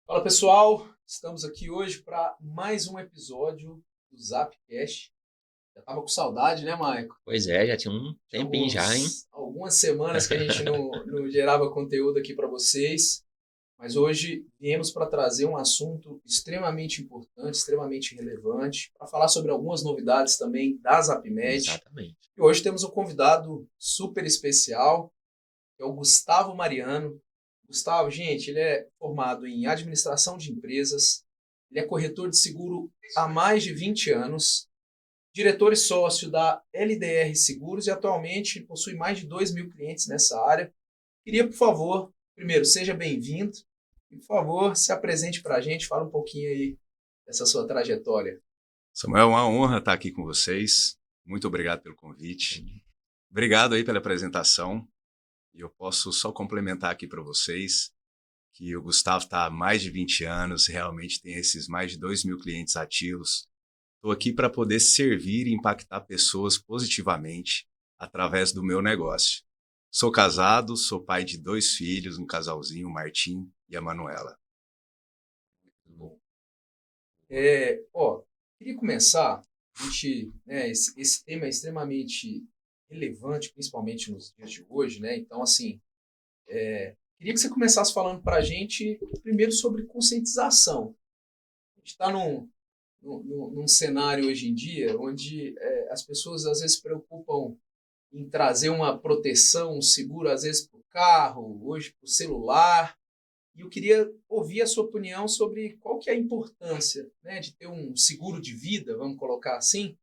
Fala pessoal, estamos aqui hoje para mais um episódio do Zapcast. Já tava com saudade, né, Maico? Pois é, já tinha um Tinha tempinho já, hein? algumas semanas que a gente não gerava conteúdo aqui para vocês, mas hoje viemos para trazer um assunto extremamente importante, extremamente relevante, para falar sobre algumas novidades também da Zapmed. Exatamente. E hoje temos um convidado super especial, que é o Gustavo Mariano. Gustavo, gente, ele é formado em administração de empresas, ele é corretor de seguro há mais de 20 anos, diretor e sócio da LDR Seguros e atualmente possui mais de 2 mil clientes nessa área. Queria, por favor, primeiro, seja bem-vindo e, por favor, se apresente para a gente, fala um pouquinho aí dessa sua trajetória. Samuel, é uma honra estar aqui com vocês. Muito obrigado pelo convite. Obrigado aí pela apresentação. E eu posso só complementar aqui para vocês que o Gustavo está há mais de 20 anos, realmente tem esses mais de 2 mil clientes ativos. Estou aqui para poder servir e impactar pessoas positivamente através do meu negócio. Sou casado, sou pai de 2 filhos, um casalzinho, o Martim e a Manuela. Bom, queria começar, esse tema é extremamente relevante, principalmente nos dias de hoje, né? Então, assim, queria que você começasse falando para a gente primeiro sobre conscientização. A gente está num cenário hoje em dia onde as pessoas às vezes se preocupam em trazer uma proteção, um seguro, às vezes para o carro, hoje para o celular. E eu queria ouvir a sua opinião sobre qual que é a importância, né, de ter um seguro de vida, vamos colocar assim,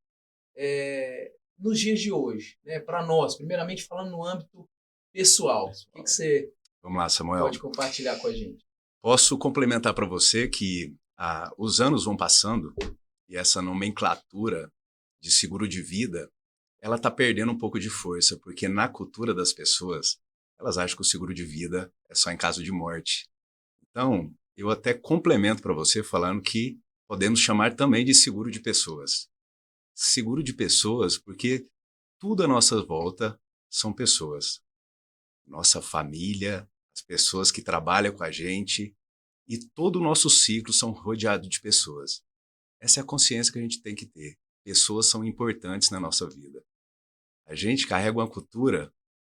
nos dias de hoje, né, para nós, primeiramente falando no âmbito pessoal. O que você Vamos lá, pode Samuel. compartilhar com a gente? Posso complementar para você que os anos vão passando e essa nomenclatura de seguro de vida, ela está perdendo um pouco de força, porque na cultura das pessoas, elas acham que o seguro de vida é só em caso de morte. Então, eu até complemento para você falando que podemos chamar também de seguro de pessoas. Seguro de pessoas porque tudo à nossa volta são pessoas. Nossa família, as pessoas que trabalham com a gente, e todo o nosso ciclo são rodeados de pessoas. Essa é a consciência que a gente tem que ter. Pessoas são importantes na nossa vida. A gente carrega uma cultura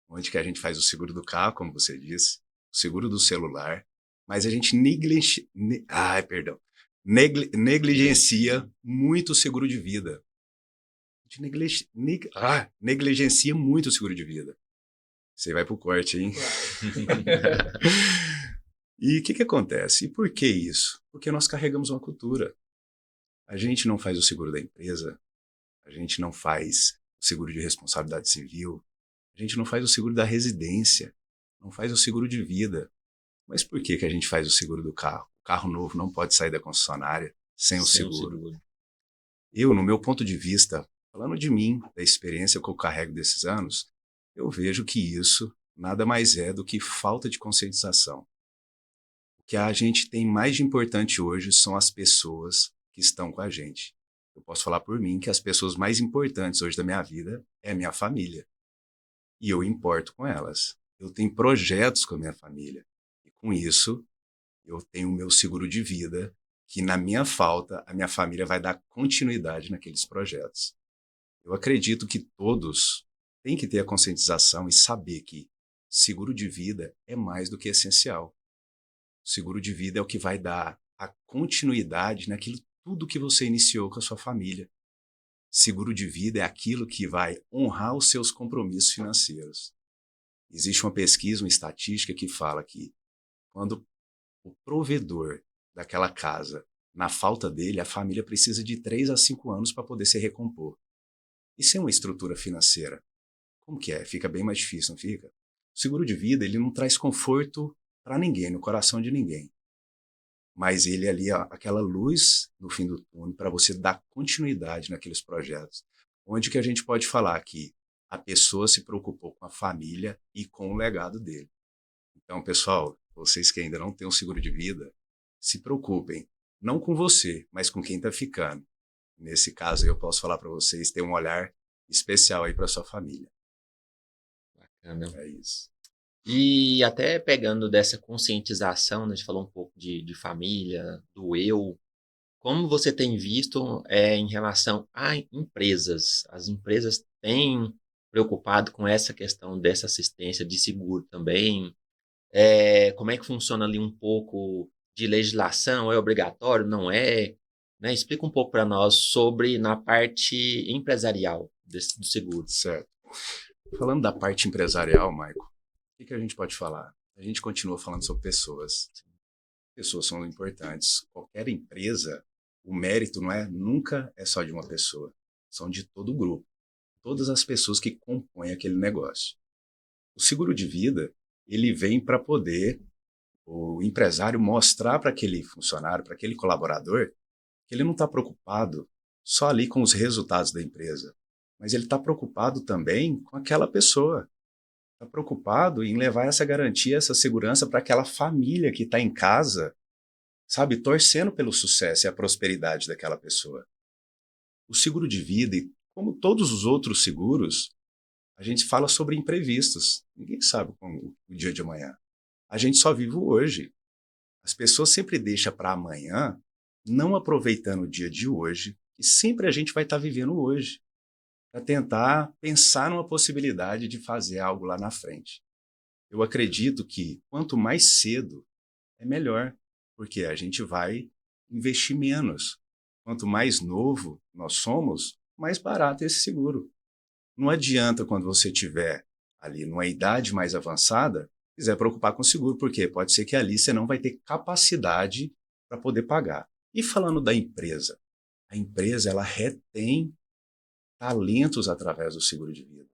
onde que a gente faz o seguro do carro, como você disse, o seguro do celular, mas a gente negligencia muito o seguro de vida. A gente negligencia muito o seguro de vida. Você vai pro corte, hein? Claro. E o que acontece? E por que isso? Porque nós carregamos uma cultura. A gente não faz o seguro da empresa, a gente não faz o seguro de responsabilidade civil, a gente não faz o seguro da residência, não faz o seguro de vida. Mas por que a gente faz o seguro do carro? O carro novo não pode sair da concessionária sem o Sem o seguro. seguro. Eu, no meu ponto de vista, falando de mim, da experiência que eu carrego desses anos, eu vejo que isso nada mais é do que falta de conscientização. O que a gente tem mais de importante hoje são as pessoas que estão com a gente. Eu posso falar por mim que as pessoas mais importantes hoje da minha vida é a minha família. E eu importo com elas. Eu tenho projetos com a minha família. E com isso, eu tenho o meu seguro de vida, que na minha falta, a minha família vai dar continuidade naqueles projetos. Eu acredito que todos têm que ter a conscientização e saber que seguro de vida é mais do que essencial. O seguro de vida é o que vai dar a continuidade naquilo tudo que você iniciou com a sua família. Seguro de vida é aquilo que vai honrar os seus compromissos financeiros. Existe uma pesquisa, uma estatística que fala que quando o provedor daquela casa, na falta dele, a família precisa de 3 a 5 anos para poder se recompor. Isso é uma estrutura financeira. Como que é? Fica bem mais difícil, não fica? O seguro de vida, ele não traz conforto para ninguém, no coração de ninguém. Mas ele ali, ó, aquela luz no fim do túnel para você dar continuidade naqueles projetos. Onde que a gente pode falar que a pessoa se preocupou com a família e com o legado dele. Então, pessoal, vocês que ainda não têm um seguro de vida, se preocupem. Não com você, mas com quem está ficando. Nesse caso, eu posso falar para vocês ter um olhar especial aí para sua família. Bacana. É isso. E até pegando dessa conscientização, né, a gente falou um pouco de família, do eu, como você tem visto em relação a empresas? As empresas têm preocupado com essa questão dessa assistência de seguro também? Como é que funciona ali um pouco de legislação? É obrigatório? Não é? Né? Explica um pouco para nós sobre na parte empresarial do seguro. Certo. Falando da parte empresarial, Michael, o que a gente pode falar? A gente continua falando sobre pessoas. Pessoas são importantes. Qualquer empresa, o mérito nunca é só de uma pessoa, são de todo o grupo, todas as pessoas que compõem aquele negócio. O seguro de vida, ele vem para poder o empresário mostrar para aquele funcionário, para aquele colaborador, que ele não está preocupado só ali com os resultados da empresa, mas ele está preocupado também com aquela pessoa. Está preocupado em levar essa garantia, essa segurança para aquela família que está em casa, sabe, torcendo pelo sucesso e a prosperidade daquela pessoa. O seguro de vida, e como todos os outros seguros, a gente fala sobre imprevistos. Ninguém sabe como o dia de amanhã. A gente só vive o hoje. As pessoas sempre deixam para amanhã, não aproveitando o dia de hoje, e sempre a gente vai estar vivendo hoje, para tentar pensar numa possibilidade de fazer algo lá na frente. Eu acredito que quanto mais cedo é melhor, porque a gente vai investir menos. Quanto mais novo nós somos, mais barato é esse seguro. Não adianta quando você tiver ali numa idade mais avançada, quiser preocupar com o seguro, porque pode ser que ali você não vai ter capacidade para poder pagar. E falando da empresa, a empresa ela retém talentos através do seguro de vida.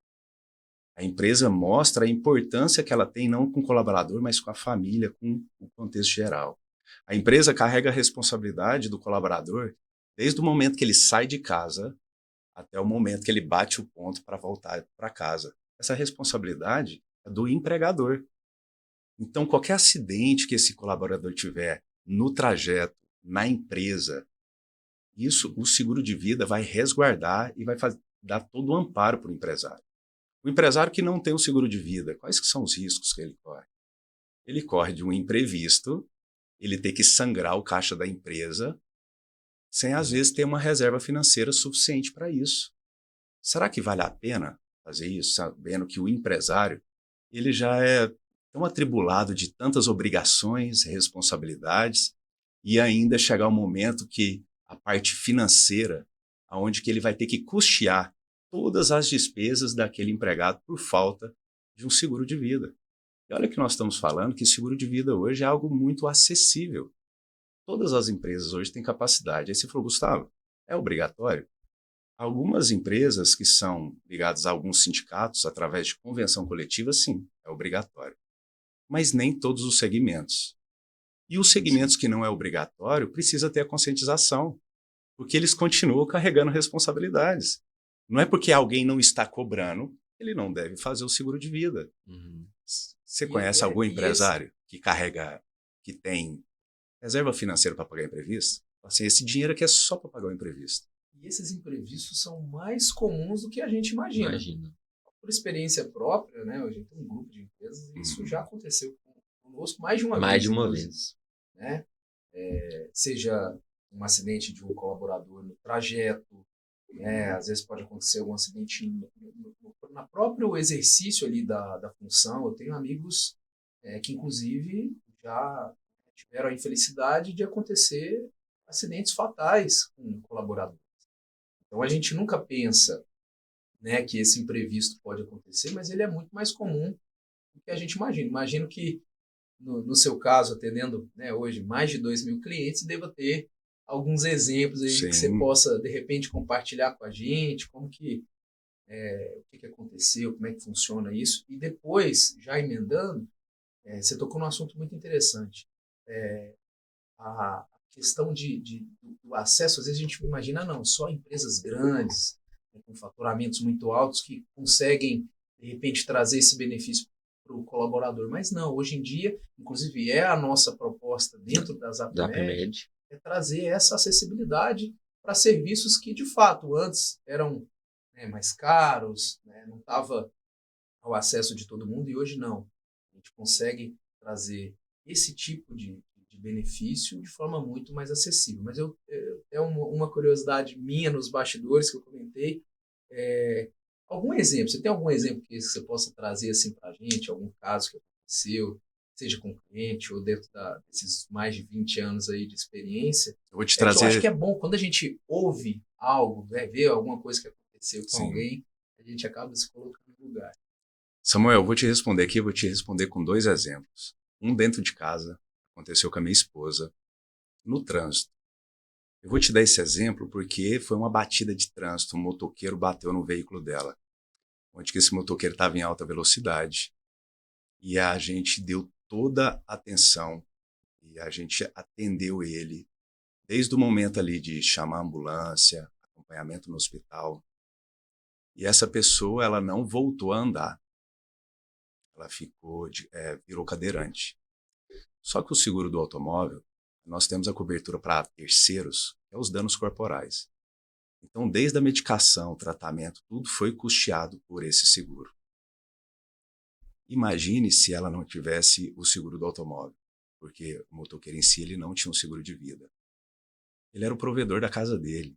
A empresa mostra a importância que ela tem não com o colaborador, mas com a família, com o contexto geral. A empresa carrega a responsabilidade do colaborador desde o momento que ele sai de casa até o momento que ele bate o ponto para voltar para casa. Essa responsabilidade é do empregador. Então, qualquer acidente que esse colaborador tiver no trajeto, na empresa, isso o seguro de vida vai resguardar e vai dar todo o amparo para o empresário. O empresário que não tem um seguro de vida, quais que são os riscos que ele corre? Ele corre de um imprevisto, ele ter que sangrar o caixa da empresa, sem às vezes ter uma reserva financeira suficiente para isso. Será que vale a pena fazer isso, sabendo que o empresário ele já é tão atribulado de tantas obrigações, responsabilidades, e ainda chegar o momento que a parte financeira, aonde que ele vai ter que custear todas as despesas daquele empregado por falta de um seguro de vida. E olha que nós estamos falando que seguro de vida hoje é algo muito acessível. Todas as empresas hoje têm capacidade. Aí você falou, Gustavo, é obrigatório? Algumas empresas que são ligadas a alguns sindicatos, através de convenção coletiva, sim, é obrigatório. Mas nem todos os segmentos. E os segmentos que não é obrigatório, precisa ter a conscientização, porque eles continuam carregando responsabilidades. Não é porque alguém não está cobrando, ele não deve fazer o seguro de vida. Uhum. Você conhece algum E esse, empresário que carrega, que tem reserva financeira para pagar imprevisto? Assim, esse dinheiro aqui é só para pagar o imprevisto. e esses imprevistos são mais comuns do que a gente imagina. Imagina. Por experiência própria, né? A gente tem um grupo de empresas e isso já Uhum. aconteceu conosco mais de uma Mais de vez, uma inclusive. vez. Né? Seja um acidente de um colaborador no trajeto, né? Às vezes pode acontecer algum acidente na próprio exercício ali da função. Eu tenho amigos que, inclusive, já tiveram a infelicidade de acontecer acidentes fatais com colaboradores. Então, a gente nunca pensa, né, que esse imprevisto pode acontecer, mas ele é muito mais comum do que a gente imagina. Imagino que, no seu caso, atendendo, né, hoje mais de 2.000 clientes, deva ter alguns exemplos aí que você Sim, possa, de repente, compartilhar com a gente, como que, o que aconteceu, como é que funciona isso. E depois, já emendando, você tocou num assunto muito interessante. A questão do acesso, às vezes a gente imagina, não, só empresas grandes, né, com faturamentos muito altos, que conseguem, de repente, trazer esse benefício para o colaborador. Mas não, hoje em dia, inclusive é a nossa proposta dentro da Da Zapmed, Primed. é trazer essa acessibilidade para serviços que, de fato, antes eram, né, mais caros, né, não estava ao acesso de todo mundo, e hoje não. gente consegue trazer esse tipo de benefício de forma muito mais acessível. Mas é uma curiosidade minha nos bastidores que eu comentei. Algum exemplo? Você tem algum exemplo que você possa trazer assim para a gente? Algum caso que aconteceu, seja com cliente ou dentro desses mais de 20 anos aí de experiência? Eu vou te É que eu acho que trazer, é bom quando a gente ouve algo, né, vê alguma coisa que aconteceu com sim. alguém, a gente acaba se colocando no lugar. Samuel, eu vou te responder aqui, eu vou te responder com 2 exemplos. Um dentro de casa, aconteceu com a minha esposa, no trânsito. Eu vou te dar esse exemplo porque foi uma batida de trânsito, um motoqueiro bateu no veículo dela, onde que esse motoqueiro estava em alta velocidade e a gente deu toda a atenção e a gente atendeu ele desde o momento ali de chamar a ambulância, acompanhamento no hospital. E essa pessoa, ela não voltou a andar. Ela virou cadeirante. Só que o seguro do automóvel, nós temos a cobertura para terceiros, que é os danos corporais. Então, desde a medicação, tratamento, tudo foi custeado por esse seguro. Imagine se ela não tivesse o seguro do automóvel, porque o motoqueiro em si ele não tinha um seguro de vida. Ele era o provedor da casa dele.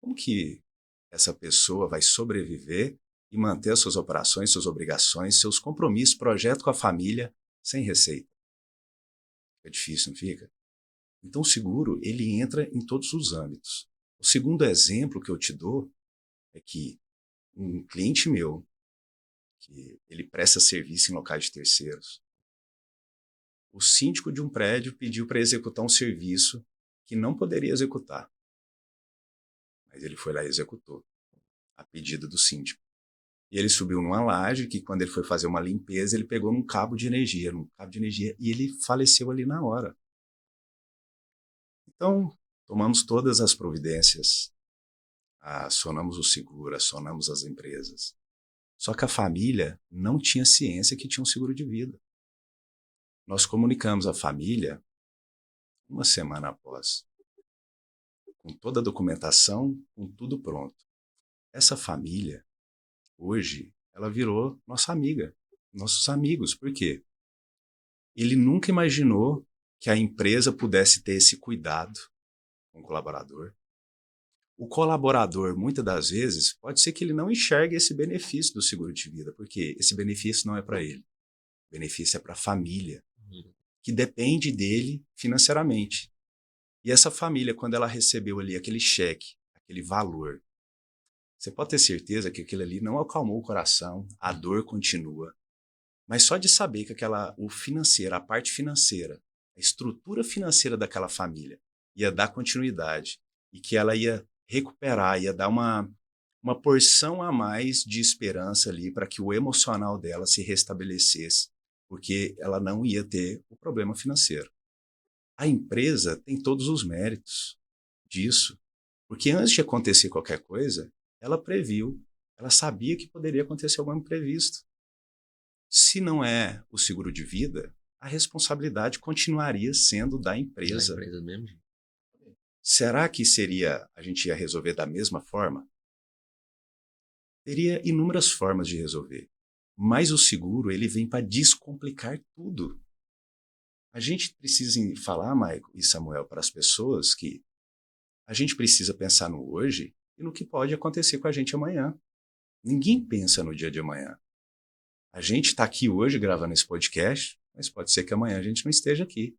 Como que essa pessoa vai sobreviver e manter as suas operações, suas obrigações, seus compromissos, projeto com a família, sem receita? É difícil, não fica? Então, o seguro, ele entra em todos os âmbitos. O segundo exemplo que eu te dou é que um cliente meu, que ele presta serviço em locais de terceiros, o síndico de um prédio pediu para executar um serviço que não poderia executar, mas ele foi lá e executou, a pedido do síndico. E ele subiu numa laje que, quando ele foi fazer uma limpeza, ele pegou num cabo de energia, e ele faleceu ali na hora. Então, tomamos todas as providências, acionamos o seguro, acionamos as empresas. Só que a família não tinha ciência que tinha um seguro de vida. Nós comunicamos à família uma semana após, com toda a documentação, com tudo pronto. Essa família, hoje, ela virou nossa amiga, nossos amigos. Por quê? Ele nunca imaginou que a empresa pudesse ter esse cuidado com o colaborador. O colaborador, muitas das vezes, pode ser que ele não enxergue esse benefício do seguro de vida, porque esse benefício não é para ele. O benefício é para a família, que depende dele financeiramente. E essa família, quando ela recebeu ali aquele cheque, aquele valor, você pode ter certeza que aquilo ali não acalmou o coração, a dor continua. Mas só de saber que o financeiro, a parte financeira, a estrutura financeira daquela família ia dar continuidade e que ela ia recuperar, ia dar uma porção a mais de esperança ali para que o emocional dela se restabelecesse, porque ela não ia ter o problema financeiro. A empresa tem todos os méritos disso, porque antes de acontecer qualquer coisa, ela previu, ela sabia que poderia acontecer algum imprevisto. Se não é o seguro de vida, a responsabilidade continuaria sendo da Da empresa. empresa mesmo. Será que a gente ia resolver da mesma forma? Teria inúmeras formas de resolver, mas o seguro ele vem para descomplicar tudo. A gente precisa falar, Maico e Samuel, para as pessoas que a gente precisa pensar no hoje e no que pode acontecer com a gente amanhã. Ninguém pensa no dia de amanhã. A gente está aqui hoje gravando esse podcast, mas pode ser que amanhã a gente não esteja aqui.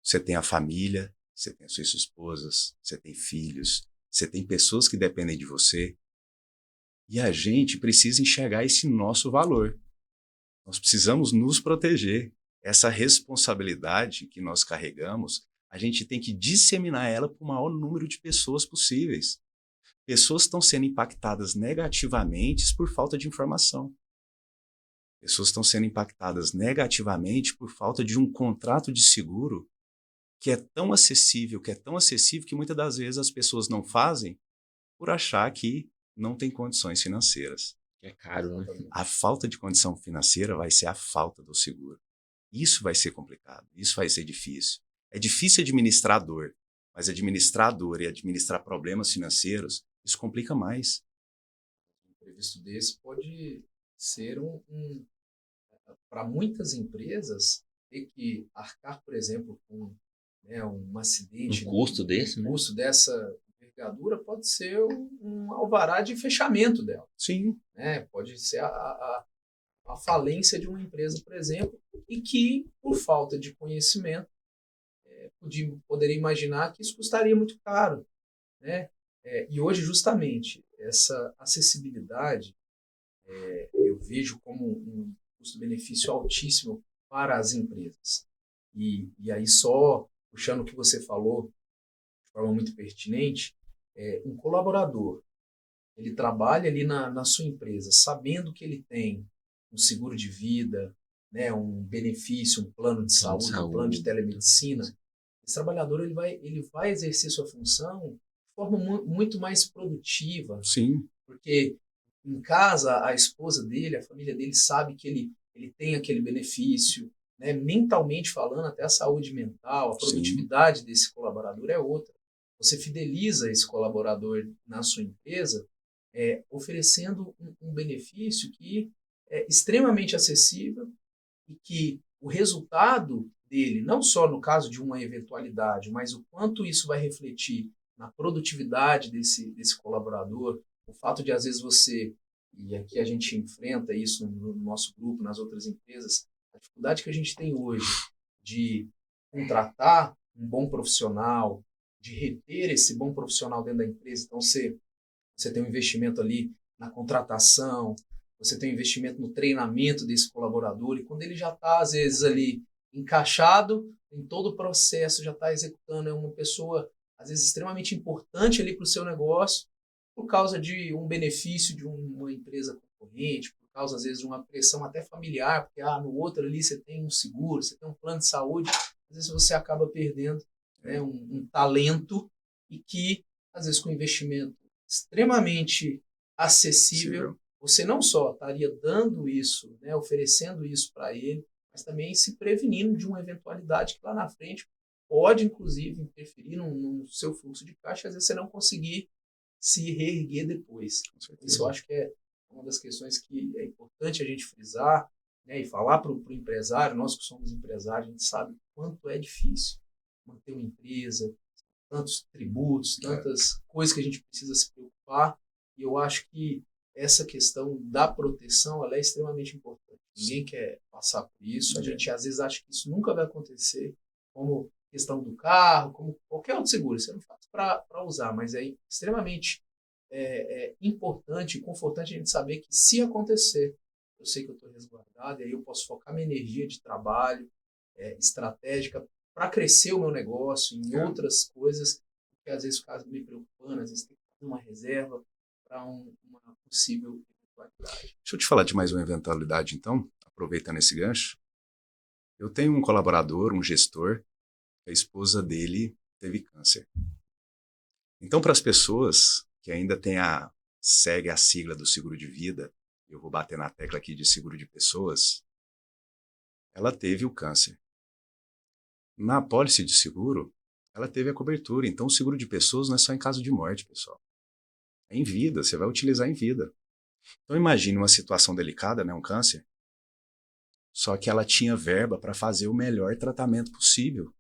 Você tem a família, você tem as suas esposas, você tem filhos, você tem pessoas que dependem de você. E a gente precisa enxergar esse nosso valor. Nós precisamos nos proteger. Essa responsabilidade que nós carregamos, a gente tem que disseminar ela para o maior número de pessoas possíveis. Pessoas estão sendo impactadas negativamente por falta de informação. Pessoas estão sendo impactadas negativamente por falta de um contrato de seguro que é tão acessível, que muitas das vezes as pessoas não fazem por achar que não tem condições financeiras. É caro, né? A falta de condição financeira vai ser a falta do seguro. Isso vai ser complicado, isso vai ser difícil. É difícil administrar dor, mas administrar dor e administrar problemas financeiros, isso complica mais. Um imprevisto desse pode ser para muitas empresas, ter que arcar, por exemplo, com, né, um acidente, Um custo desse, um né? custo dessa envergadura pode ser um alvará de fechamento dela. Sim. Né? Pode ser a falência de uma empresa, por exemplo, e que, por falta de conhecimento, poderia imaginar que isso custaria muito caro. Né? E hoje, justamente, essa acessibilidade eu vejo como um custo-benefício altíssimo para as empresas. E aí, só puxando o que você falou, de forma muito pertinente, um colaborador, ele trabalha ali na sua empresa, sabendo que ele tem um seguro de vida, né, um benefício, um plano de saúde, um plano de telemedicina. Esse trabalhador ele vai exercer sua função de forma muito mais produtiva. Sim. Porque em casa, a esposa dele, a família dele sabe que ele tem aquele benefício, né? Mentalmente falando, até a saúde mental, a produtividade Sim. desse colaborador é outra. Você fideliza esse colaborador na sua empresa, oferecendo um benefício que é extremamente acessível e que o resultado dele, não só no caso de uma eventualidade, mas o quanto isso vai refletir na produtividade desse colaborador, o fato de, às vezes, e aqui a gente enfrenta isso no nosso grupo, nas outras empresas, a dificuldade que a gente tem hoje de contratar um bom profissional, de reter esse bom profissional dentro da empresa. Então, você tem um investimento ali na contratação, você tem um investimento no treinamento desse colaborador, e quando ele já está, às vezes, ali encaixado em todo o processo, já está executando, é uma pessoa, às vezes, extremamente importante ali para o seu negócio, por causa de um benefício de uma empresa concorrente, por causa, às vezes, de uma pressão até familiar, porque no outro ali você tem um seguro, você tem um plano de saúde, às vezes você acaba perdendo, né, um talento, e que, às vezes, com investimento extremamente acessível, você não só estaria dando isso, né, oferecendo isso para ele, mas também se prevenindo de uma eventualidade que lá na frente pode, inclusive, interferir no seu fluxo de caixa, às vezes você não conseguir se reerguer depois. Isso eu acho que é uma das questões que é importante a gente frisar, né, e falar para o empresário. Nós que somos empresários, a gente sabe o quanto é difícil manter uma empresa, tantos tributos, tantas coisas que a gente precisa se preocupar, e eu acho que essa questão da proteção ela é extremamente importante. Ninguém quer passar por isso, a gente às vezes acha que isso nunca vai acontecer, como questão do carro, como qualquer outro seguro, você não faz para usar, mas é extremamente importante e confortante a gente saber que, se acontecer, eu sei que eu estou resguardado, e aí eu posso focar minha energia de trabalho estratégica para crescer o meu negócio em outras coisas, que às vezes fica me preocupando, às vezes tem que fazer uma reserva para uma possível eventualidade. Deixa eu te falar de mais uma eventualidade, então, aproveitando esse gancho. Eu tenho um colaborador, um gestor, a esposa dele teve câncer. Então, para as pessoas que ainda segue a sigla do seguro de vida, eu vou bater na tecla aqui de seguro de pessoas, ela teve o câncer. Na apólice de seguro, ela teve a cobertura. Então, o seguro de pessoas não é só em caso de morte, pessoal. É em vida, você vai utilizar em vida. Então, imagine uma situação delicada, né, um câncer, só que ela tinha verba para fazer o melhor tratamento possível,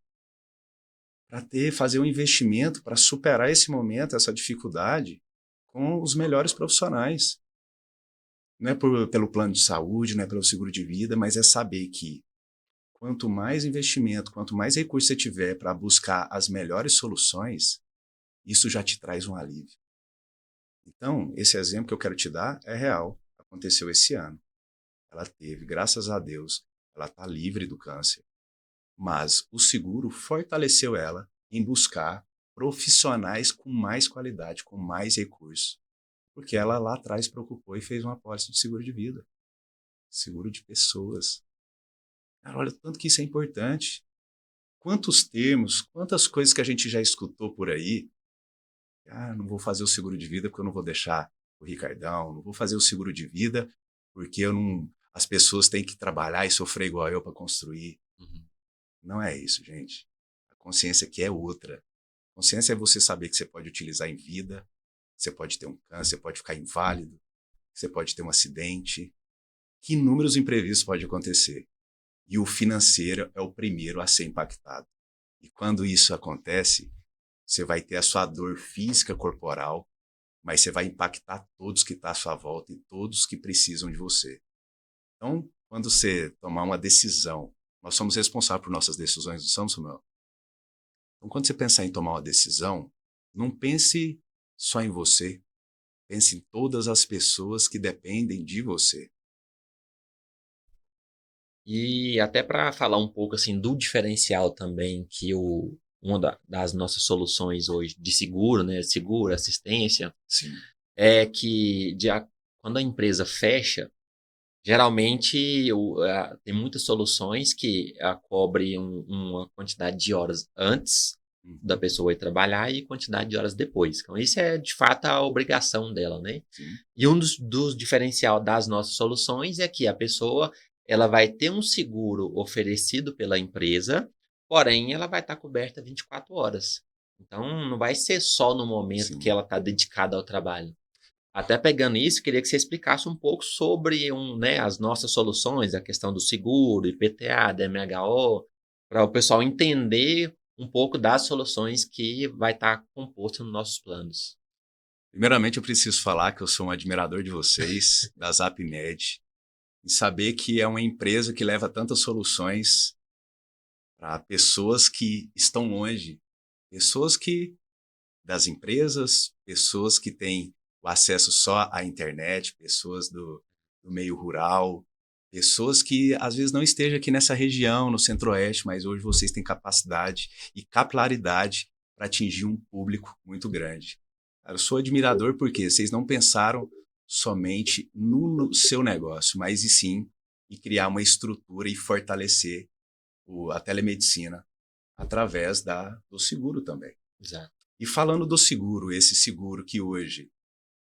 para fazer um investimento para superar esse momento, essa dificuldade, com os melhores profissionais. Não é pelo plano de saúde, não é pelo seguro de vida, mas é saber que quanto mais investimento, quanto mais recurso você tiver para buscar as melhores soluções, isso já te traz um alívio. Então, esse exemplo que eu quero te dar é real. Aconteceu esse ano. Ela teve, graças a Deus, ela está livre do câncer. Mas o seguro fortaleceu ela em buscar profissionais com mais qualidade, com mais recursos. Porque ela lá atrás preocupou e fez uma apólice de seguro de vida. Seguro de pessoas. Cara, olha o tanto que isso é importante. Quantos termos, quantas coisas que a gente já escutou por aí. Não vou fazer o seguro de vida porque eu não vou deixar o Ricardão. Não vou fazer o seguro de vida porque as pessoas têm que trabalhar e sofrer igual eu para construir. Uhum. Não é isso, gente. A consciência aqui é outra. A consciência é você saber que você pode utilizar em vida, você pode ter um câncer, você pode ficar inválido, você pode ter um acidente, que inúmeros imprevistos podem acontecer. E o financeiro é o primeiro a ser impactado. E quando isso acontece, você vai ter a sua dor física corporal, mas você vai impactar todos que estão à sua volta e todos que precisam de você. Então, quando você tomar uma decisão, nós somos responsáveis por nossas decisões, não somos, Samuel? Então, quando você pensar em tomar uma decisão, não pense só em você, pense em todas as pessoas que dependem de você. E até para falar um pouco assim do diferencial também que das nossas soluções hoje de seguro, né, seguro, assistência, Sim. é que quando a empresa fecha, geralmente tem muitas soluções que cobrem uma quantidade de horas antes da pessoa ir trabalhar e quantidade de horas depois. Então, isso é de fato a obrigação dela, né? Sim. E um dos diferenciais das nossas soluções é que a pessoa ela vai ter um seguro oferecido pela empresa, porém ela vai estar coberta 24 horas. Então, não vai ser só no momento Sim. que ela está dedicada ao trabalho. Até pegando isso, queria que você explicasse um pouco sobre as nossas soluções, a questão do seguro, IPTA, DMHO, para o pessoal entender um pouco das soluções que vai estar composto nos nossos planos. Primeiramente, eu preciso falar que eu sou um admirador de vocês, da ZapMed, e saber que é uma empresa que leva tantas soluções para pessoas que estão longe, pessoas das empresas, pessoas que têm o acesso só à internet, pessoas do meio rural, pessoas que às vezes não estejam aqui nessa região, no Centro-Oeste, mas hoje vocês têm capacidade e capilaridade para atingir um público muito grande. Eu sou admirador porque vocês não pensaram somente no seu negócio, mas e sim em criar uma estrutura e fortalecer a telemedicina através do seguro também. Exato. E falando do seguro, esse seguro que hoje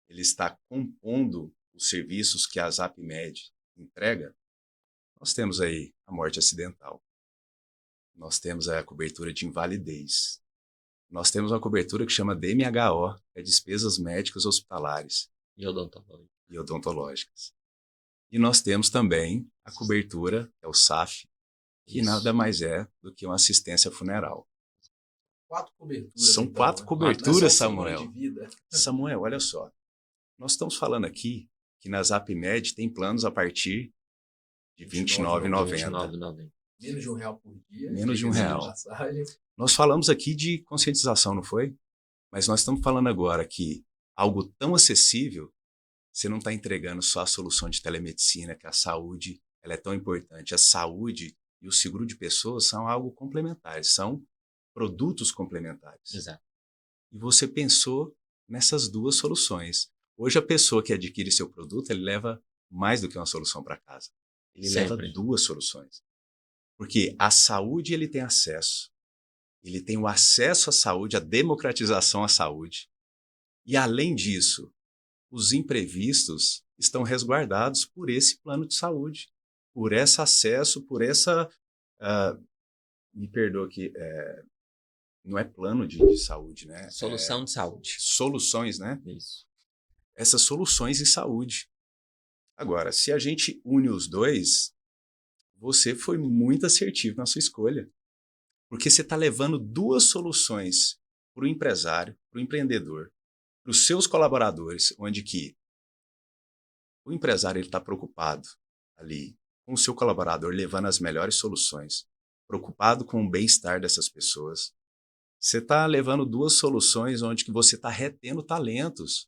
ele está compondo os serviços que a ZapMed entrega, nós temos aí a morte acidental, nós temos aí a cobertura de invalidez, nós temos uma cobertura que chama DMHO, que é despesas médicas hospitalares E odontológicas. E nós temos também a cobertura, que é o SAF, que Isso. nada mais é do que uma assistência funeral. 4 coberturas. São então, 4 né? coberturas, Não é só o seguro Samuel. de vida. Samuel, olha só. Nós estamos falando aqui que na ZapMed tem planos a partir de R$ 29,90. Menos de R$ 1 por dia. Menos de R$ 1. Passagem. Nós falamos aqui de conscientização, não foi? Mas nós estamos falando agora que algo tão acessível, você não está entregando só a solução de telemedicina, que a saúde ela é tão importante. A saúde e o seguro de pessoas são algo complementares, são produtos complementares. Exato. E você pensou nessas duas soluções. Hoje a pessoa que adquire seu produto, ele leva mais do que uma solução para casa. Ele leva 2 soluções. Porque a saúde ele tem acesso. Ele tem o acesso à saúde, a democratização à saúde. E além disso, os imprevistos estão resguardados por esse plano de saúde, por esse acesso, por essa... me perdoa aqui, não é plano de saúde, né? Solução de saúde. Soluções, né? Isso. Essas soluções em saúde. Agora, se a gente une os dois, você foi muito assertivo na sua escolha. Porque você está levando 2 soluções para o empresário, para o empreendedor, para os seus colaboradores, onde que o empresário está preocupado ali com o seu colaborador, levando as melhores soluções, preocupado com o bem-estar dessas pessoas. Você está levando 2 soluções onde que você está retendo talentos,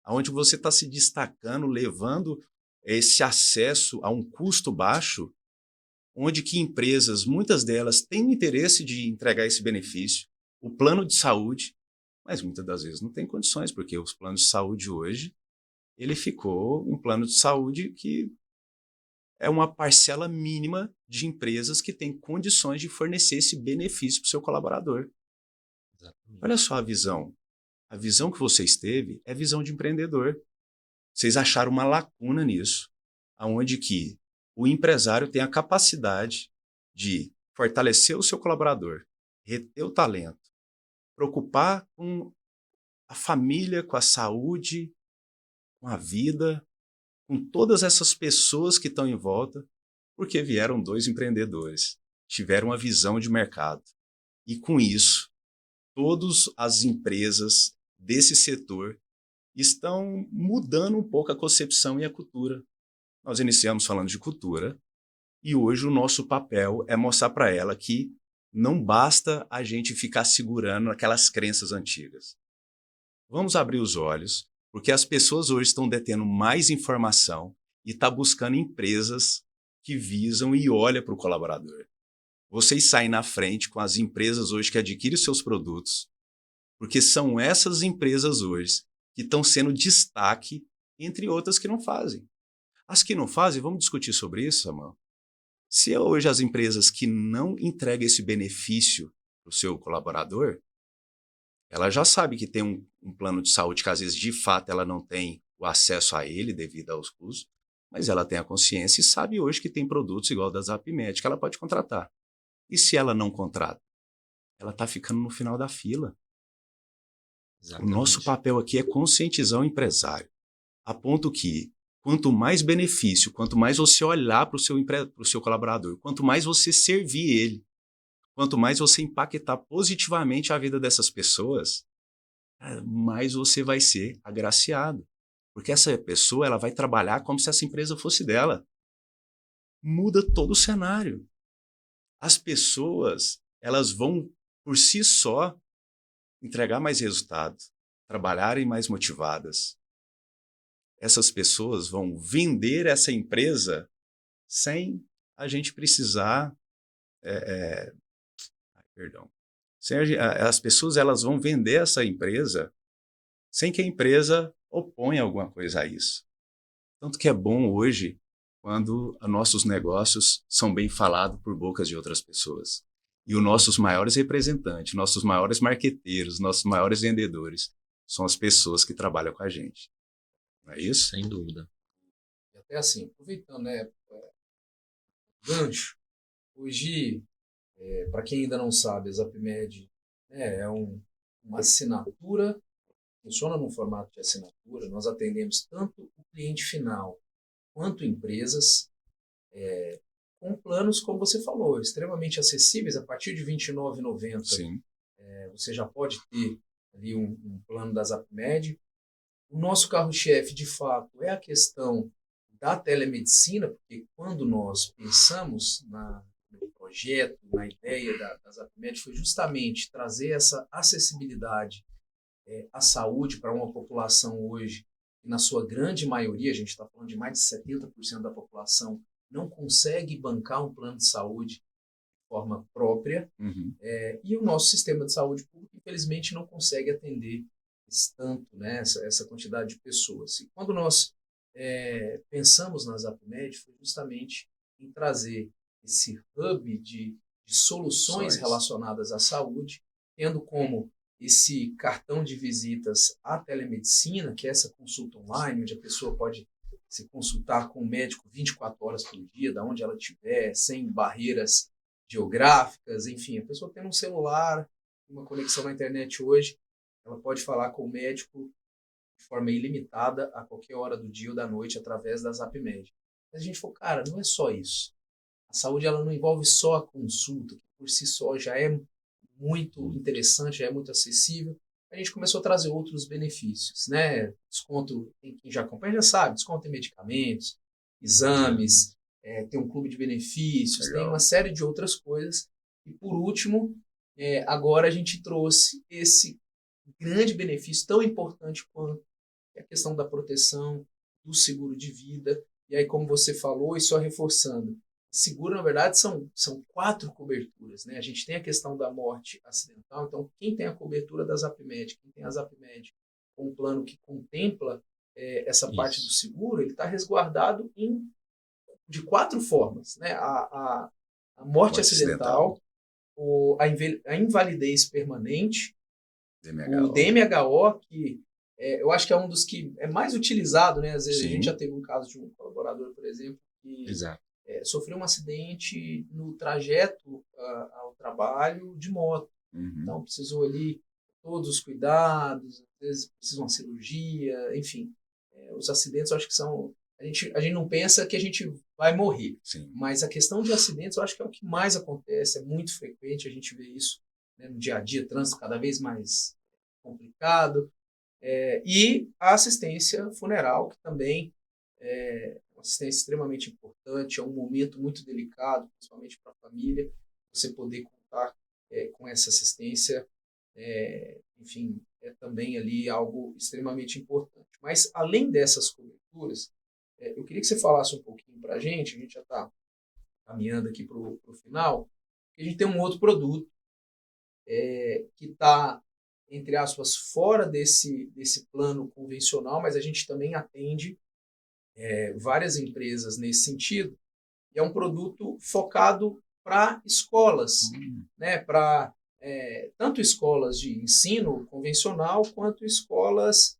onde você está se destacando, levando esse acesso a um custo baixo, onde que empresas, muitas delas, têm o interesse de entregar esse benefício, o plano de saúde, mas muitas das vezes não tem condições, porque os planos de saúde hoje, ele ficou um plano de saúde que é uma parcela mínima de empresas que têm condições de fornecer esse benefício para o seu colaborador. Exatamente. Olha só a visão. A visão que vocês teve é visão de empreendedor. Vocês acharam uma lacuna nisso, aonde que o empresário tem a capacidade de fortalecer o seu colaborador, reter o talento, preocupar com a família, com a saúde, com a vida, com todas essas pessoas que estão em volta, porque vieram 2 empreendedores, tiveram uma visão de mercado. E com isso, todas as empresas desse setor estão mudando um pouco a concepção e a cultura. Nós iniciamos falando de cultura e hoje o nosso papel é mostrar para ela que não basta a gente ficar segurando aquelas crenças antigas. Vamos abrir os olhos, porque as pessoas hoje estão detendo mais informação e estão buscando empresas que visam e olham para o colaborador. Vocês saem na frente com as empresas hoje que adquirem seus produtos, porque são essas empresas hoje que estão sendo destaque entre outras que não fazem. As que não fazem, vamos discutir sobre isso, Samuel? Se hoje as empresas que não entregam esse benefício para o seu colaborador, ela já sabe que tem um plano de saúde que às vezes de fato ela não tem o acesso a ele devido aos custos, mas ela tem a consciência e sabe hoje que tem produtos igual da Zapmed que ela pode contratar. E se ela não contrata? Ela está ficando no final da fila. O nosso Exatamente. papel aqui é conscientizar o empresário, a ponto que quanto mais benefício, quanto mais você olhar para o seu colaborador, quanto mais você servir ele, quanto mais você impactar positivamente a vida dessas pessoas, mais você vai ser agraciado. Porque essa pessoa ela vai trabalhar como se essa empresa fosse dela. Muda todo o cenário. As pessoas elas vão, por si só, entregar mais resultado, trabalharem mais motivadas. Essas pessoas vão vender essa empresa sem a gente precisar... perdão. As pessoas elas vão vender essa empresa sem que a empresa oponha alguma coisa a isso. Tanto que é bom hoje quando nossos negócios são bem falados por bocas de outras pessoas. E os nossos maiores representantes, nossos maiores marqueteiros, nossos maiores vendedores são as pessoas que trabalham com a gente. Não é isso? Sem dúvida. E até assim, aproveitando, né, gancho, hoje, para quem ainda não sabe, a Zapmed, né, é uma assinatura, funciona no formato de assinatura, nós atendemos tanto o cliente final quanto empresas, com planos, como você falou, extremamente acessíveis, a partir de R$ 29,90 Sim. Você já pode ter ali um plano da Zapmed. O nosso carro-chefe, de fato, é a questão da telemedicina, porque quando nós pensamos no projeto, na ideia da Zapmed, foi justamente trazer essa acessibilidade à saúde para uma população hoje, que na sua grande maioria, a gente está falando de mais de 70% da população, não consegue bancar um plano de saúde de forma própria, Uhum. e o nosso sistema de saúde público, infelizmente, não consegue atender tanto, né, essa quantidade de pessoas. E quando nós pensamos na Zapmed, foi justamente em trazer esse hub de soluções relacionadas à saúde, tendo como esse cartão de visitas à telemedicina, que é essa consulta online, onde a pessoa pode se consultar com o médico 24 horas por dia, da onde ela estiver, sem barreiras geográficas, enfim, a pessoa tendo um celular, uma conexão na internet hoje, ela pode falar com o médico de forma ilimitada a qualquer hora do dia ou da noite através da Zapmed. Mas a gente falou, cara, não é só isso. A saúde ela não envolve só a consulta, que por si só já é muito interessante, já é muito acessível. A gente começou a trazer outros benefícios, né? Desconto, quem já acompanha já sabe, desconto em medicamentos, exames, tem um clube de benefícios, Legal. tem uma série de outras coisas. E por último, agora a gente trouxe esse grande benefício tão importante quanto a questão da proteção, do seguro de vida. E aí, como você falou, e só reforçando, seguro, na verdade, são 4 coberturas. Né? A gente tem a questão da morte acidental, então quem tem a cobertura da Zapmed, quem tem a Zapmed com um plano que contempla essa parte do seguro, ele está resguardado de 4 formas. Né? A morte acidental, a invalidez permanente, DMHO. o DMHO, que eu acho que é um dos que é mais utilizado, né? Às vezes Sim. a gente já teve um caso de um colaborador, por exemplo, que Exato. sofreu um acidente no trajeto ao trabalho de moto. Uhum. Então precisou ali todos os cuidados, às vezes precisa uma cirurgia, enfim. Os acidentes eu acho que são... a gente não pensa que a gente vai morrer. Sim. Mas a questão de acidentes, eu acho que é o que mais acontece, é muito frequente, a gente vê isso, né, no dia a dia, trânsito cada vez mais complicado. E a assistência funeral, que também é uma assistência extremamente importante, é um momento muito delicado, principalmente para a família, você poder contar com essa assistência, enfim, é também ali algo extremamente importante. Mas, além dessas coberturas, eu queria que você falasse um pouquinho para a gente já está caminhando aqui para o final, que a gente tem um outro produto que está, entre aspas, fora desse plano convencional, mas a gente também atende várias empresas nesse sentido, e é um produto focado para escolas, né, para tanto escolas de ensino convencional, quanto escolas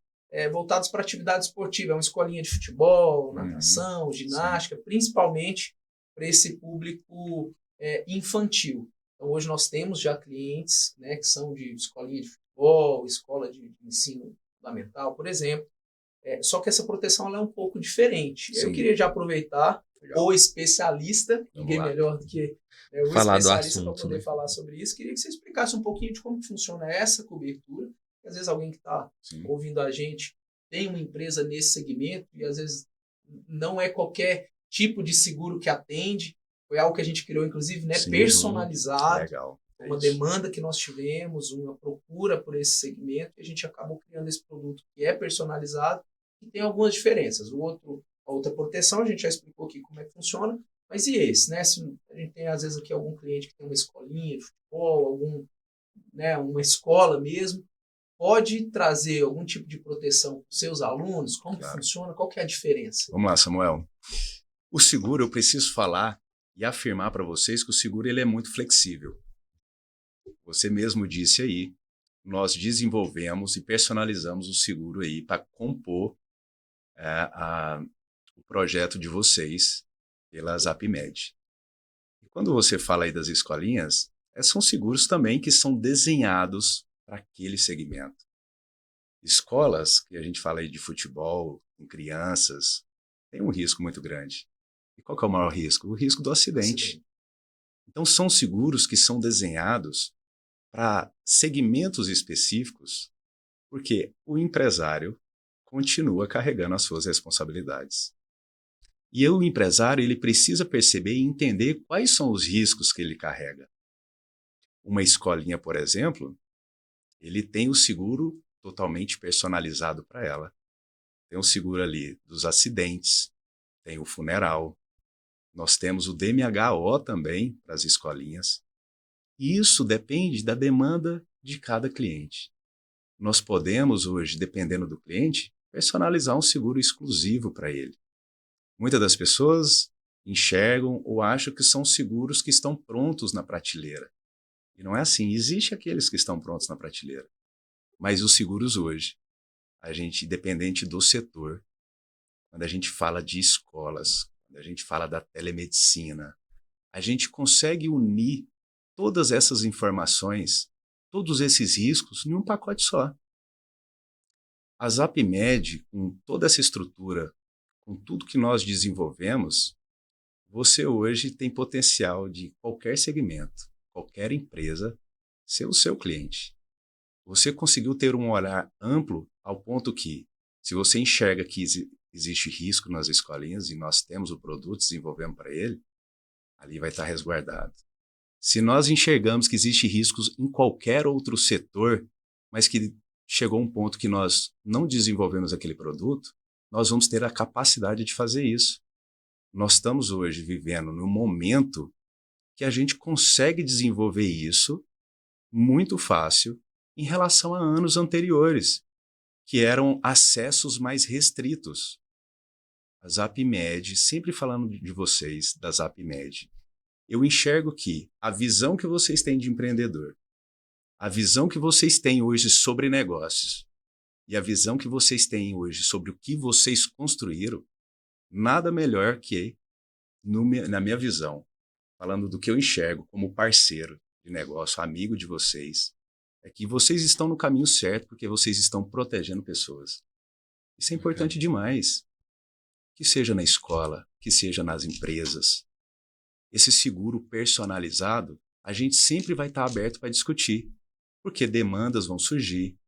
voltadas para atividade esportiva, é uma escolinha de futebol, natação, ginástica, principalmente para esse público infantil. Então, hoje nós temos já clientes, né, que são de escolinha de futebol, escola de ensino fundamental, por exemplo. Só que essa proteção ela é um pouco diferente. Sim. Eu queria já aproveitar o especialista, ninguém melhor do que o Falar do especialista para assunto, poder né? falar sobre isso. Queria que você explicasse um pouquinho de como funciona essa cobertura. Às vezes alguém que está ouvindo a gente tem uma empresa nesse segmento e às vezes não é qualquer tipo de seguro que atende. Foi algo que a gente criou, inclusive, né, personalizado. Legal. Uma demanda que nós tivemos, uma procura por esse segmento, e a gente acabou criando esse produto que é personalizado e tem algumas diferenças. A outra proteção, a gente já explicou aqui como é que funciona, mas e esse, né? Se a gente tem, às vezes, aqui algum cliente que tem uma escolinha de futebol, né, uma escola mesmo, pode trazer algum tipo de proteção para os seus alunos? Como que funciona? Qual que é a diferença? Vamos lá, Samuel. O seguro, eu preciso falar e afirmar para vocês que o seguro ele é muito flexível. Você mesmo disse aí, nós desenvolvemos e personalizamos o seguro aí para compor o projeto de vocês pela Zapmed. E quando você fala aí das escolinhas, são seguros também que são desenhados para aquele segmento. Escolas, que a gente fala aí de futebol, com crianças, tem um risco muito grande. E qual que é o maior risco? O risco do acidente. Então, são seguros que são desenhados para segmentos específicos, porque o empresário continua carregando as suas responsabilidades. E o empresário ele precisa perceber e entender quais são os riscos que ele carrega. Uma escolinha, por exemplo, ele tem o seguro totalmente personalizado para ela. Tem o seguro ali dos acidentes, tem o funeral, nós temos o DMHO também para as escolinhas. E isso depende da demanda de cada cliente. Nós podemos hoje, dependendo do cliente, personalizar um seguro exclusivo para ele. Muitas das pessoas enxergam ou acham que são seguros que estão prontos na prateleira. E não é assim. Existem aqueles que estão prontos na prateleira. Mas os seguros hoje, a gente, independente do setor, quando a gente fala de escolas, quando a gente fala da telemedicina, a gente consegue unir todas essas informações, todos esses riscos, em um pacote só. A Zapmed, com toda essa estrutura, com tudo que nós desenvolvemos, você hoje tem potencial de qualquer segmento, qualquer empresa, ser o seu cliente. Você conseguiu ter um olhar amplo ao ponto que, se você enxerga que existe risco nas escolinhas e nós temos o produto, desenvolvemos para ele, ali vai estar resguardado. Se nós enxergamos que existe riscos em qualquer outro setor, mas que chegou um ponto que nós não desenvolvemos aquele produto, nós vamos ter a capacidade de fazer isso. Nós estamos hoje vivendo num momento que a gente consegue desenvolver isso muito fácil em relação a anos anteriores, que eram acessos mais restritos. A Zapmed, sempre falando de vocês, da Zapmed, eu enxergo que a visão que vocês têm de empreendedor, a visão que vocês têm hoje sobre negócios e a visão que vocês têm hoje sobre o que vocês construíram, nada melhor que, na minha visão, falando do que eu enxergo como parceiro de negócio, amigo de vocês, é que vocês estão no caminho certo porque vocês estão protegendo pessoas. Isso é importante demais. que seja na escola, que seja nas empresas. Esse seguro personalizado, a gente sempre vai estar aberto para discutir, porque demandas vão surgir,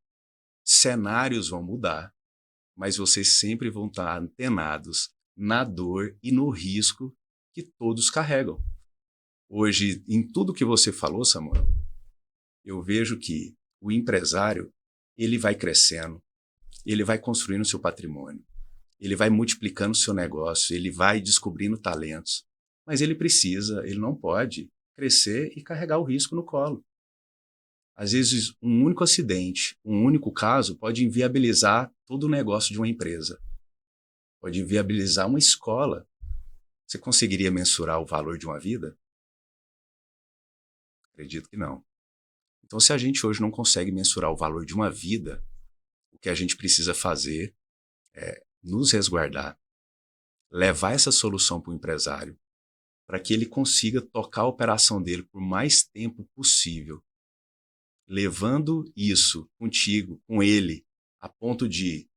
cenários vão mudar, mas vocês sempre vão estar antenados na dor e no risco que todos carregam. Hoje, em tudo que você falou, Samuel, eu vejo que o empresário, ele vai crescendo, ele vai construindo seu patrimônio, ele vai multiplicando seu negócio, ele vai descobrindo talentos, mas ele não pode crescer e carregar o risco no colo. Às vezes, um único acidente, um único caso pode inviabilizar todo o negócio de uma empresa, pode inviabilizar uma escola. Você conseguiria mensurar o valor de uma vida? Acredito que não. Então, se a gente hoje não consegue mensurar o valor de uma vida, o que a gente precisa fazer é nos resguardar, levar essa solução para o empresário, para que ele consiga tocar a operação dele por mais tempo possível, levando isso contigo, com ele, a ponto de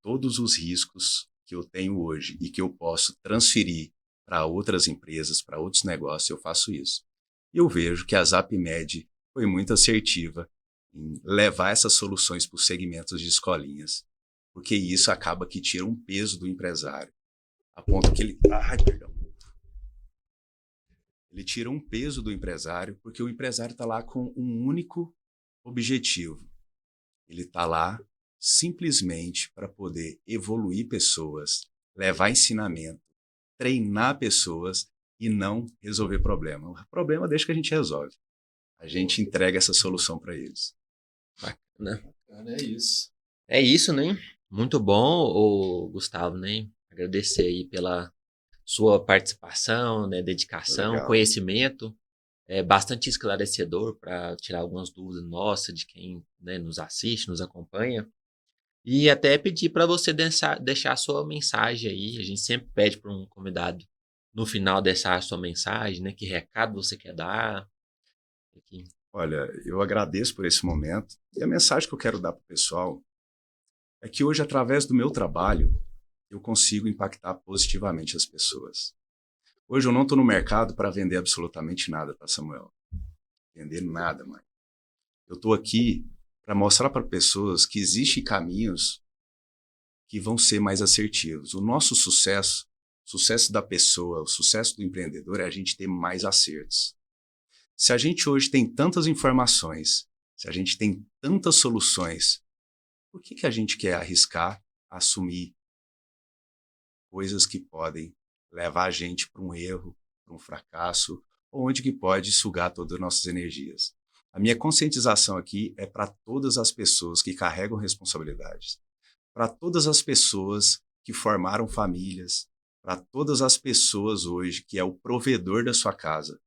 todos os riscos que eu tenho hoje e que eu posso transferir para outras empresas, para outros negócios, eu faço isso. E eu vejo que a ZapMed foi muito assertiva em levar essas soluções para os segmentos de escolinhas, porque isso acaba que tira um peso do empresário, a ponto que ele... Ele tira um peso do empresário, porque o empresário está lá com um único objetivo. Ele está lá simplesmente para poder evoluir pessoas, levar ensinamento, treinar pessoas e não resolver problema. O problema deixa que a gente resolve. A gente entrega essa solução para eles. Bacana. Bacana, é isso. É isso, né? Muito bom, Gustavo, né? Agradecer aí pela sua participação, né? Dedicação, Legal. conhecimento. É bastante esclarecedor para tirar algumas dúvidas nossas de quem, né, nos assiste, nos acompanha. E até pedir para você deixar a sua mensagem aí. A gente sempre pede para um convidado no final deixar a sua mensagem, né? Que recado você quer dar? Aqui. Olha, eu agradeço por esse momento. E a mensagem que eu quero dar para o pessoal é que hoje, através do meu trabalho, eu consigo impactar positivamente as pessoas. Hoje eu não estou no mercado para vender absolutamente nada, tá, Samuel? Vender nada, mãe. Eu estou aqui para mostrar para pessoas que existem caminhos que vão ser mais assertivos. O nosso sucesso, o sucesso da pessoa, o sucesso do empreendedor é a gente ter mais acertos. Se a gente hoje tem tantas informações, se a gente tem tantas soluções, por que a gente quer arriscar assumir coisas que podem levar a gente para um erro, para um fracasso, ou onde que pode sugar todas as nossas energias? A minha conscientização aqui é para todas as pessoas que carregam responsabilidades, para todas as pessoas que formaram famílias, para todas as pessoas hoje que é o provedor da sua casa,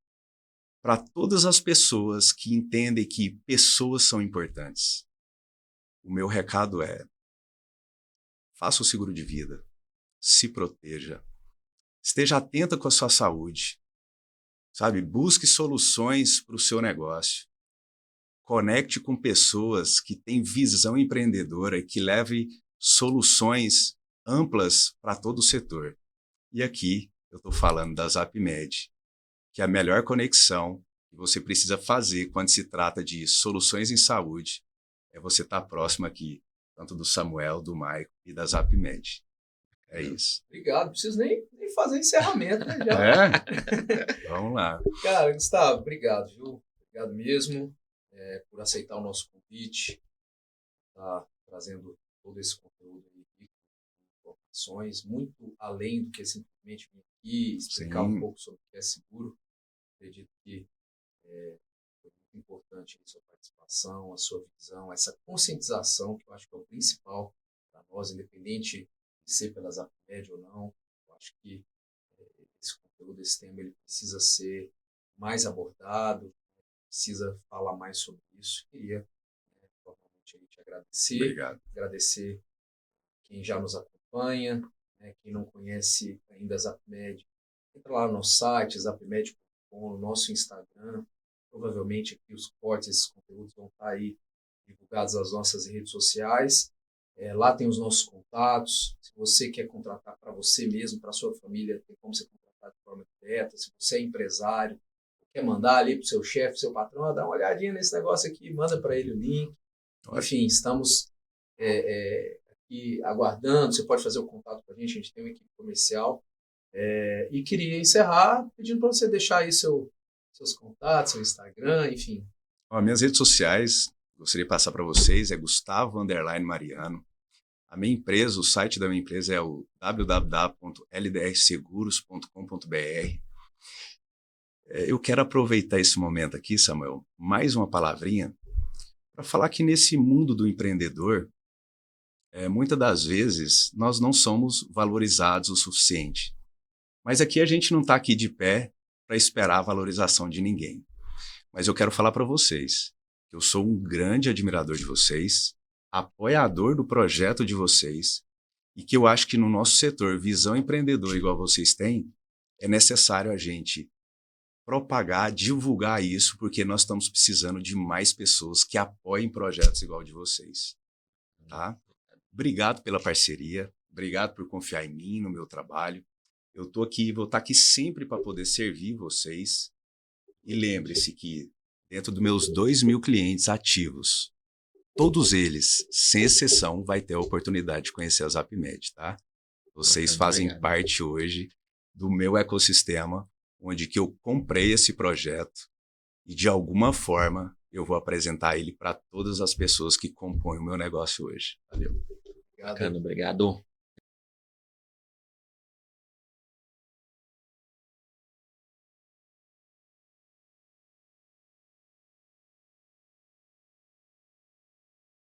para todas as pessoas que entendem que pessoas são importantes. O meu recado é: faça o seguro de vida, se proteja, esteja atenta com a sua saúde, sabe? Busque soluções para o seu negócio. Conecte com pessoas que têm visão empreendedora e que levem soluções amplas para todo o setor. E aqui eu estou falando da ZapMed, que é a melhor conexão que você precisa fazer quando se trata de soluções em saúde é você estar próximo aqui, tanto do Samuel, do Maico e da ZapMed. É isso. Obrigado. Não preciso nem fazer encerramento, né? Já. É? Vamos lá. Cara, Gustavo, obrigado, viu? Obrigado mesmo por aceitar o nosso convite, tá trazendo todo esse conteúdo aí, informações, muito além do que simplesmente vir aqui explicar um pouco sobre o que é seguro. Acredito que foi muito importante a sua participação, a sua visão, essa conscientização, que eu acho que é o principal para nós, independente de ser pela ZapMed ou não. Eu acho que esse conteúdo, esse tema, ele precisa ser mais abordado, precisa falar mais sobre isso. Queria novamente te agradecer. Obrigado. Agradecer quem já nos acompanha, né, quem não conhece ainda a ZapMed, entra lá no nosso site, zapmed.com, no nosso Instagram. Provavelmente aqui os cortes, esses conteúdos vão estar aí divulgados nas nossas redes sociais. Lá tem os nossos contatos. Se você quer contratar para você mesmo, para sua família, tem como você contratar de forma direta. Se você é empresário, quer mandar ali para o seu chefe, seu patrão, dá uma olhadinha nesse negócio aqui, manda para ele o link. Enfim, estamos aqui aguardando. Você pode fazer o contato com a gente tem uma equipe comercial. E queria encerrar pedindo para você deixar aí seus contatos, seu Instagram, enfim. Minhas redes sociais, gostaria de passar para vocês, é Gustavo_Mariano. A minha empresa, o site da minha empresa é o www.ldrseguros.com.br. Eu quero aproveitar esse momento aqui, Samuel, mais uma palavrinha, para falar que nesse mundo do empreendedor, muitas das vezes nós não somos valorizados o suficiente. Mas aqui a gente não está aqui de pé para esperar a valorização de ninguém. Mas eu quero falar para vocês que eu sou um grande admirador de vocês, apoiador do projeto de vocês, e que eu acho que no nosso setor, visão empreendedora igual vocês têm, é necessário a gente propagar, divulgar isso, porque nós estamos precisando de mais pessoas que apoiem projetos igual de vocês. Tá? Obrigado pela parceria, obrigado por confiar em mim, no meu trabalho. Eu estou aqui, vou estar aqui sempre para poder servir vocês. E lembre-se que dentro dos meus 2.000 clientes ativos, todos eles, sem exceção, vai ter a oportunidade de conhecer a Zapmed, tá? Vocês fazem parte hoje do meu ecossistema, onde que eu comprei esse projeto e, de alguma forma, eu vou apresentar ele para todas as pessoas que compõem o meu negócio hoje. Valeu. Bacana, obrigado.